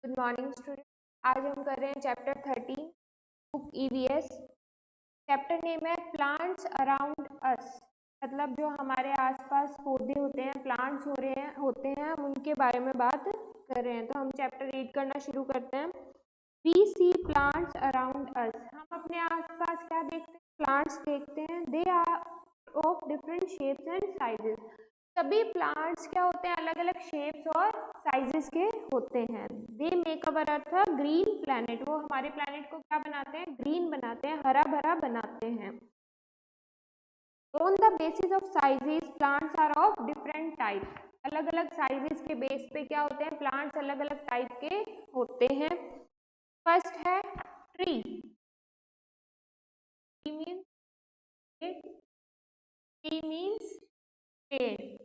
Good morning student. आज हम कर रहे हैं chapter 30 book EVS. Chapter name है प्लांट्स अराउंड अस, मतलब जो हमारे आसपास पौधे होते हैं, प्लांट्स होते हैं, हम उनके बारे में बात कर रहे हैं। तो हम चैप्टर रीड करना शुरू करते हैं। We see plants around us, हम अपने आसपास क्या देखते हैं? प्लांट्स देखते हैं। They are of different shapes and sizes, सभी प्लांट्स क्या होते हैं? अलग अलग शेप्स और साइजेस के होते हैं। They make our earth a green planet, वो हमारे प्लैनेट को क्या बनाते हैं? ग्रीन बनाते हैं, हरा भरा बनाते हैं। On the basis of sizes plants are of different type, अलग अलग साइजेस के बेस पे क्या होते हैं? प्लांट्स अलग अलग टाइप के होते हैं। फर्स्ट है ट्री, ट्री मीन्स पेड़।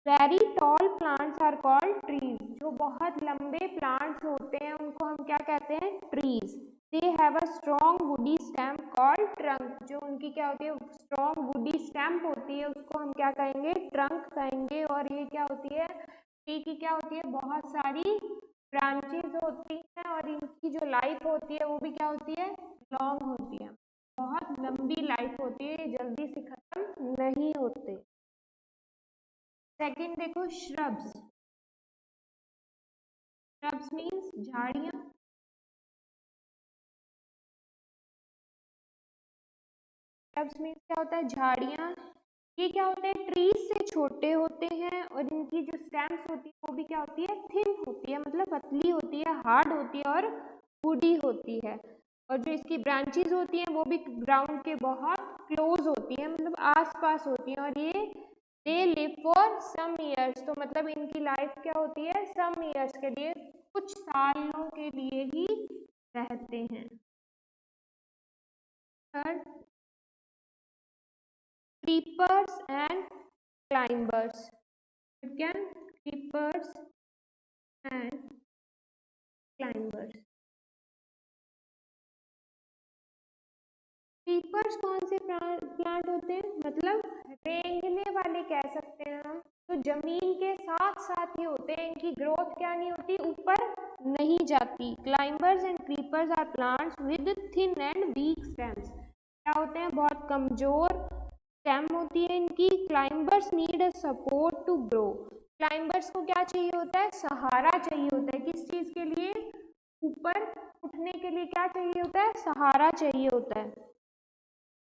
Very tall plants are called trees, जो बहुत लंबे प्लांट्स होते हैं उनको हम क्या कहते हैं? Trees. They have a strong woody stem called trunk, जो उनकी क्या होती है? स्ट्रॉन्ग वुडी स्टेम होती है, उसको हम क्या कहेंगे? ट्रंक कहेंगे। और ये क्या होती है? ट्री की क्या होती है? बहुत सारी ब्रांचेस होती हैं और इनकी जो लाइफ होती है वो भी क्या होती है? लॉन्ग होती है, बहुत लंबी लाइफ होती है, ये जल्दी से खत्म नहीं होते। सेकंड देखो श्रब्स, श्रब्स मीन्स झाड़ियाँ। श्रब्स मीन्स क्या होता है? झाड़ियाँ। ये क्या होते हैं? ट्रीज से छोटे होते हैं और इनकी जो स्टेम्स होती है वो भी क्या होती है? थिन होती है, मतलब पतली होती है, हार्ड होती है और वुडी होती है। और जो इसकी ब्रांचेस होती हैं वो भी ग्राउंड के बहुत क्लोज होती है, मतलब आसपास होती हैं। और ये they live for some years, तो मतलब इनकी लाइफ क्या होती है? सम ईयर्स के लिए, कुछ सालों के लिए ही रहते हैं। थर्ड क्रीपर्स एंड क्लाइंबर्स, क्या? Creepers and climbers. क्रीपर्स कौन से प्लांट होते हैं? मतलब रेंगने वाले कह सकते हैं हम, तो जमीन के साथ साथ ही होते हैं, इनकी ग्रोथ क्या नहीं होती? ऊपर नहीं जाती। Climbers and creepers are plants with thin and weak stems, क्या होते हैं? बहुत कमजोर स्टेम होती है इनकी। Climbers need a support to grow, climbers को क्या चाहिए होता है? सहारा चाहिए होता है। किस चीज के लिए? ऊपर उठने के लिए क्या चाहिए होता है? सहारा चाहिए होता है।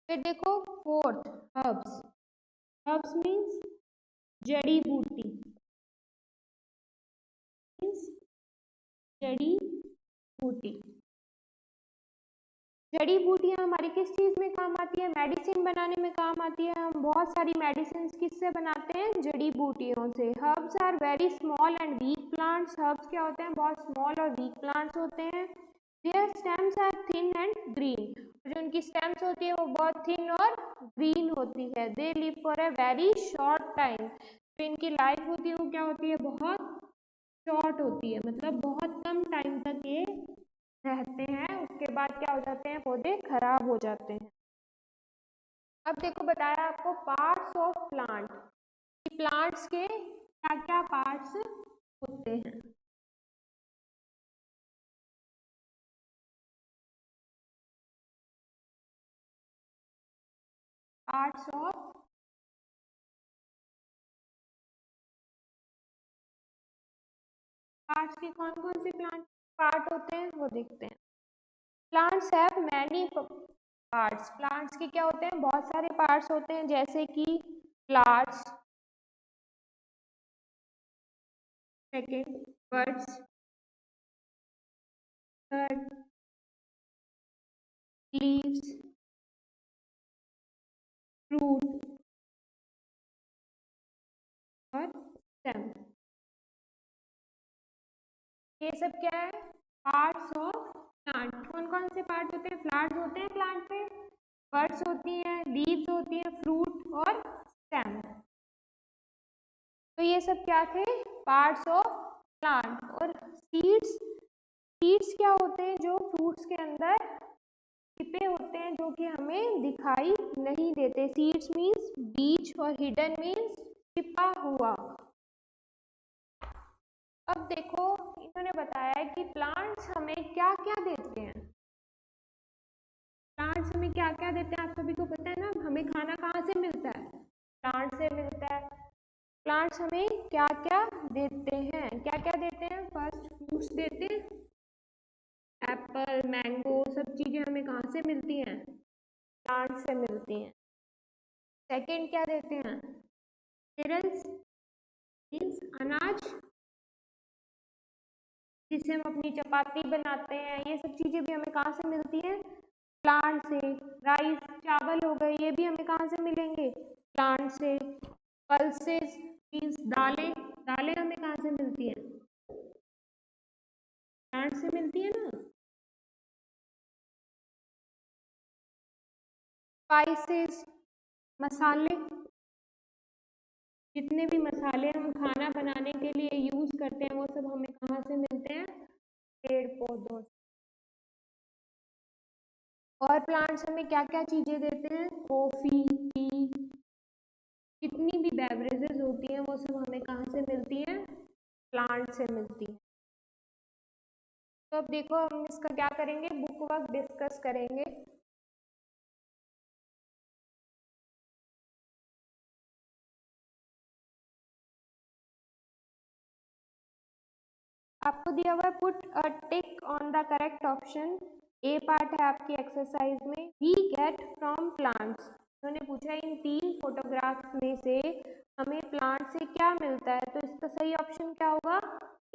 फिर देखो फोर्थ हर्ब्स, हर्ब्स मीन्स जड़ी बूटी, मीन्स जड़ी बूटी। जड़ी बूटियाँ हमारी किस चीज़ में काम आती है? मेडिसिन बनाने में काम आती है। हम बहुत सारी मेडिसिन किससे बनाते हैं? जड़ी बूटियों से। Herbs are very small and weak plants, herbs क्या होते हैं? बहुत स्मॉल और वीक प्लांट्स होते हैं। Their stems are thin and green, जो उनकी स्टेम्स होती है वो बहुत थिन और ग्रीन होती है। दे live for a very short time, जो इनकी लाइफ होती है वो क्या होती है? बहुत शॉर्ट होती है, मतलब बहुत कम टाइम तक ये रहते हैं, उसके बाद क्या हो जाते हैं? पौधे खराब हो जाते हैं। अब देखो बताया आपको पार्ट्स ऑफ प्लांट, प्लांट्स के क्या क्या पार्ट्स होते हैं। पार्ट्स ऑफ, पार्ट्स के कौन कौन से प्लांट पार्ट होते हैं वो देखते हैं। Plants have many parts, plants के क्या होते हैं? बहुत सारे पार्ट्स होते हैं, जैसे कि flowers, second birds, third leaves, fruit और स्टेम। ये सब क्या है? Parts of plant. कौन कौन से पार्ट होते हैं? फ्लावर्स होते हैं प्लांट पे, बर्ड्स होती हैं, लीव्स होती हैं, फ्रूट और स्टेम। तो ये सब क्या थे? Parts of plant. और सीड्स, सीड्स क्या होते हैं? जो फ्रूट्स के अंदर छिपे होते हैं, जो कि हमें दिखाई नहीं देते। सीड्स मीन्स बीज और हिडन मीन्स छिपा हुआ। अब देखो इन्होंने हमने बताया है कि प्लांट्स हमें क्या क्या देते हैं। प्लांट्स हमें क्या क्या देते हैं आप सभी को पता है ना। हमें खाना कहाँ से मिलता है, प्लांट से मिलता है। प्लांट्स हमें क्या क्या देते हैं, क्या क्या देते हैं। फर्स्ट फ्रूट्स देते हैं, एप्पल मैंगो सब चीजें हमें कहाँ से मिलती हैं, प्लांट से मिलती हैं। सेकंड क्या देते हैं, मिनरल्स मीन्स अनाज, जिससे हम अपनी चपाती बनाते हैं। ये सब चीजें भी हमें कहाँ से मिलती हैं, प्लांट से। राइस चावल हो गए, ये भी हमें कहाँ से मिलेंगे, प्लांट से। पल्सेस मीन्स दालें, दालें हमें कहाँ से मिलती हैं, प्लांट से मिलती है ना। स्पाइसेस मसाले, जितने भी मसाले हम खाना बनाने के लिए यूज करते हैं वो सब हमें कहाँ से मिलते हैं, पेड़ पौधों से। और प्लांट्स हमें क्या क्या चीजें देते हैं, कॉफी टी, जितनी भी बेवरेजेस होती हैं वो सब हमें कहाँ से मिलती हैं, प्लांट से मिलती हैं। तो अब देखो हम इसका क्या करेंगे, बुक वर्क डिस्कस करेंगे। आपको दिया हुआ है put a tick on the correct option. A part है आपकी एक्सरसाइज में, वी गेट फ्रॉम प्लांट्स। उन्होंने पूछा इन 3 फोटोग्राफ्स में से हमें प्लांट से क्या मिलता है, तो इसका सही ऑप्शन क्या होगा,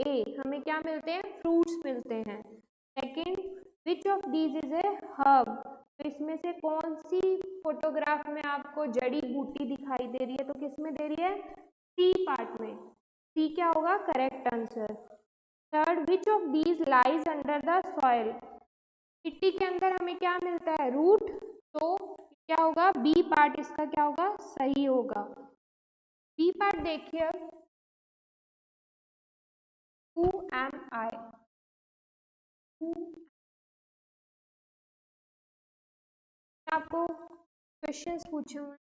ए। हमें क्या मिलते हैं, फ्रूट्स मिलते हैं। Second, which of these is a herb, तो इसमें से कौन सी फोटोग्राफ में आपको जड़ी बूटी दिखाई दे रही है, तो किस में दे रही है, सी पार्ट में। सी क्या होगा correct answer. Third, which of these lies under the soil, मिट्टी के अंदर हमें क्या मिलता है, रूट, तो क्या होगा, बी पार्ट इसका क्या होगा, सही होगा। बी पार्ट देखिए, हु एम आई, आपको क्वेश्चंस पूछे हुए।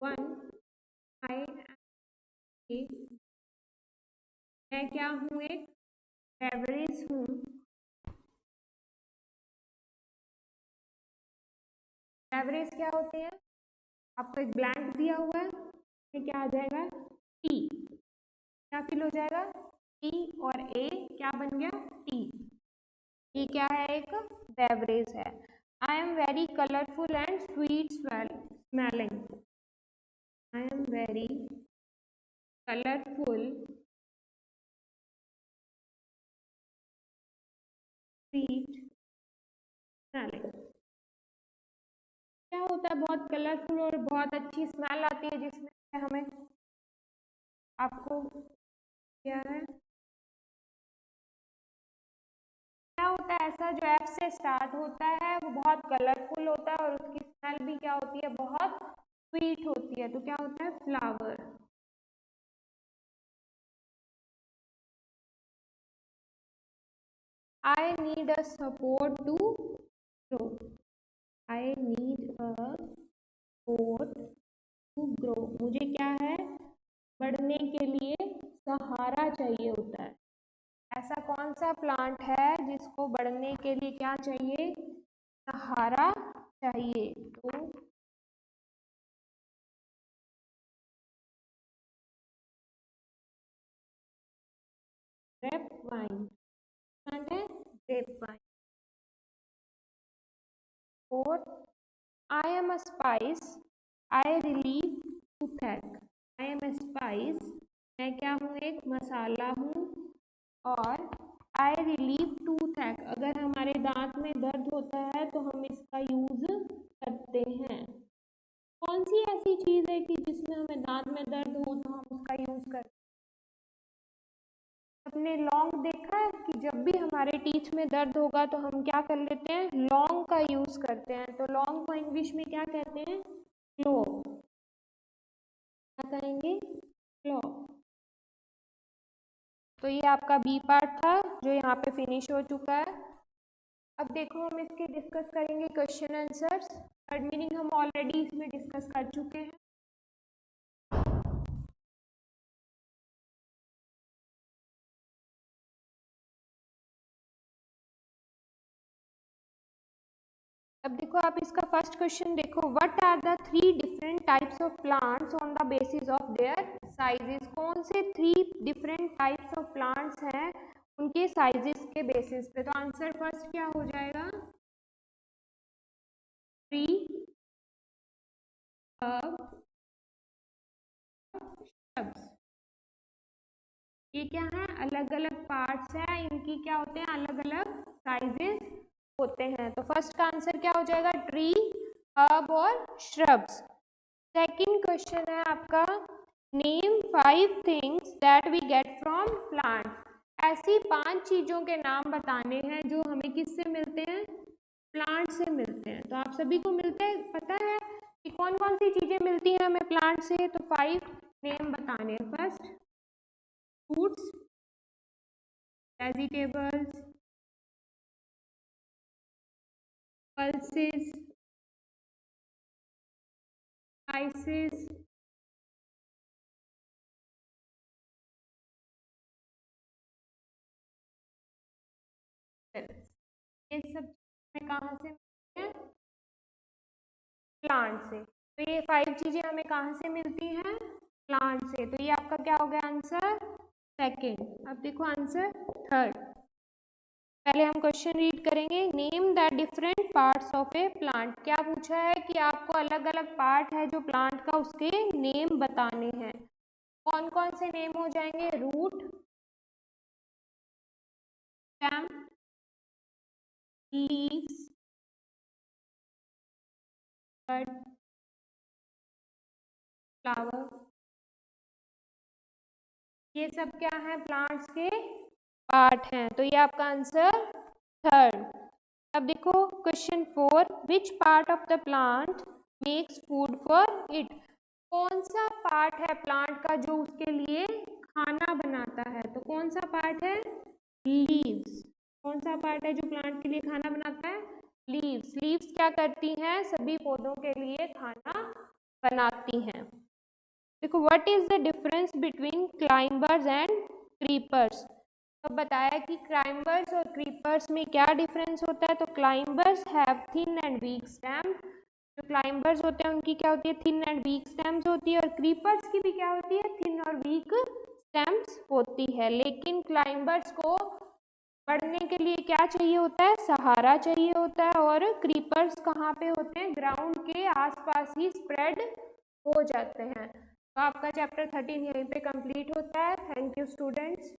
1, आई एम, मैं क्या हूँ, एक बेवरेज हूँ। बेवरेज क्या होते हैं, आपको एक ब्लैंक दिया हुआ है, ये क्या आ जाएगा, टी। क्या फिल हो जाएगा, टी, और ए क्या बन गया, टी। ये क्या है, एक बेवरेज है। I am very colourful and sweet smelling, I am very colourful sweet smelling. क्या होता है, बहुत कलरफुल और बहुत अच्छी स्मेल आती है जिसमें हमें, आपको क्या है, क्या होता है ऐसा जो एफ से स्टार्ट होता है वो बहुत कलरफुल होता है और उसकी स्मेल भी क्या होती है, बहुत स्वीट होती है, तो क्या होता है, flower. I need a support to grow. I need a support to grow. मुझे क्या है, बढ़ने के लिए सहारा चाहिए होता है। ऐसा कौन सा प्लांट है जिसको बढ़ने के लिए क्या चाहिए, सहारा चाहिए, तो ग्रेप वाइन प्लांट है, ग्रेप वाइन। और I am a spice, I relieve toothache. I am a spice, मैं क्या हूँ, एक मसाला हूँ। और I relieve toothache, अगर हमारे दांत में दर्द होता है तो हम इसका यूज करते हैं। कौन सी ऐसी चीज है कि जिसमें हमें दांत में दर्द हो तो हम उसका यूज करते हैं। आपने लौंग देखा है कि जब भी हमारे टीथ में दर्द होगा तो हम क्या कर लेते हैं, लौंग का यूज करते हैं। तो लौंग को इंग्लिश में क्या कहते हैं, क्लोव। क्या कहेंगे, क्लोव। तो ये आपका बी पार्ट था जो यहाँ पे फिनिश हो चुका है। अब देखो हम इसके डिस्कस करेंगे क्वेश्चन आंसर्स। थर्ड मीनिंग हम ऑलरेडी इसमें डिस्कस कर चुके हैं। अब देखो आप इसका फर्स्ट क्वेश्चन देखो, what are the 3 different types of plants on the basis of their sizes. कौन से 3 डिफरेंट टाइप्स ऑफ प्लांट्स हैं उनके साइजेस के बेसिस पे। तो आंसर फर्स्ट क्या हो जाएगा, ट्री, श्रब्स। ये क्या है, अलग अलग पार्ट्स हैं, इनकी क्या होते हैं, अलग अलग साइजेस होते हैं। तो फर्स्ट का आंसर क्या हो जाएगा, ट्री, हर्ब और श्रब्स। सेकंड क्वेश्चन है आपका, name 5 things that we get from plant. ऐसी 5 चीजों के नाम बताने हैं जो हमें किससे मिलते हैं, प्लांट से मिलते हैं। तो आप सभी को मिलते हैं, पता है कि कौन कौन सी चीजें मिलती हैं हमें प्लांट से। तो 5 नेम बताने हैं। First, fruits, vegetables, pulses, spices, ये सब हमें कहाँ से मिलती हैं, प्लांट से। तो ये 5 चीजें हमें कहाँ से मिलती हैं, प्लांट से। तो ये आपका क्या हो गया आंसर, सेकंड। अब देखो आंसर थर्ड। पहले हम क्वेश्चन रीड करेंगे, name the different parts of A plant. क्या पूछा है कि आपको अलग अलग पार्ट है जो प्लांट का, उसके नेम बताने हैं। कौन कौन से नेम हो जाएंगे, रूट, स्टेम, लीव्स, बड, फ्लावर। ये सब क्या है, प्लांट्स के पार्ट हैं। तो ये आपका आंसर थर्ड। अब देखो question 4, which part of the plant makes food for it. कौन सा पार्ट है प्लांट का जो उसके लिए खाना बनाता है। तो कौन सा पार्ट है, लीव्स। कौन सा पार्ट है जो प्लांट के लिए खाना बनाता है, लीव्स। लीव्स क्या करती हैं, सभी पौधों के लिए खाना बनाती हैं। देखो what is the difference between climbers and creepers. तो बताया कि क्लाइंबर्स और क्रीपर्स में क्या डिफरेंस होता है। तो climbers have thin and week stem. जो क्लाइंबर्स होते हैं उनकी क्या होती है, थिन एंड वीक स्टेम्स होती है। और क्रीपर्स की भी क्या होती है, थिन और वीक स्टेम्स होती है। लेकिन क्लाइंबर्स को बढ़ने के लिए क्या चाहिए होता है, सहारा चाहिए होता है। और क्रीपर्स कहाँ पे होते हैं, ग्राउंड के आसपास ही स्प्रेड हो जाते हैं। तो आपका चैप्टर 13 यहीं पे कंप्लीट होता है। Thank you students.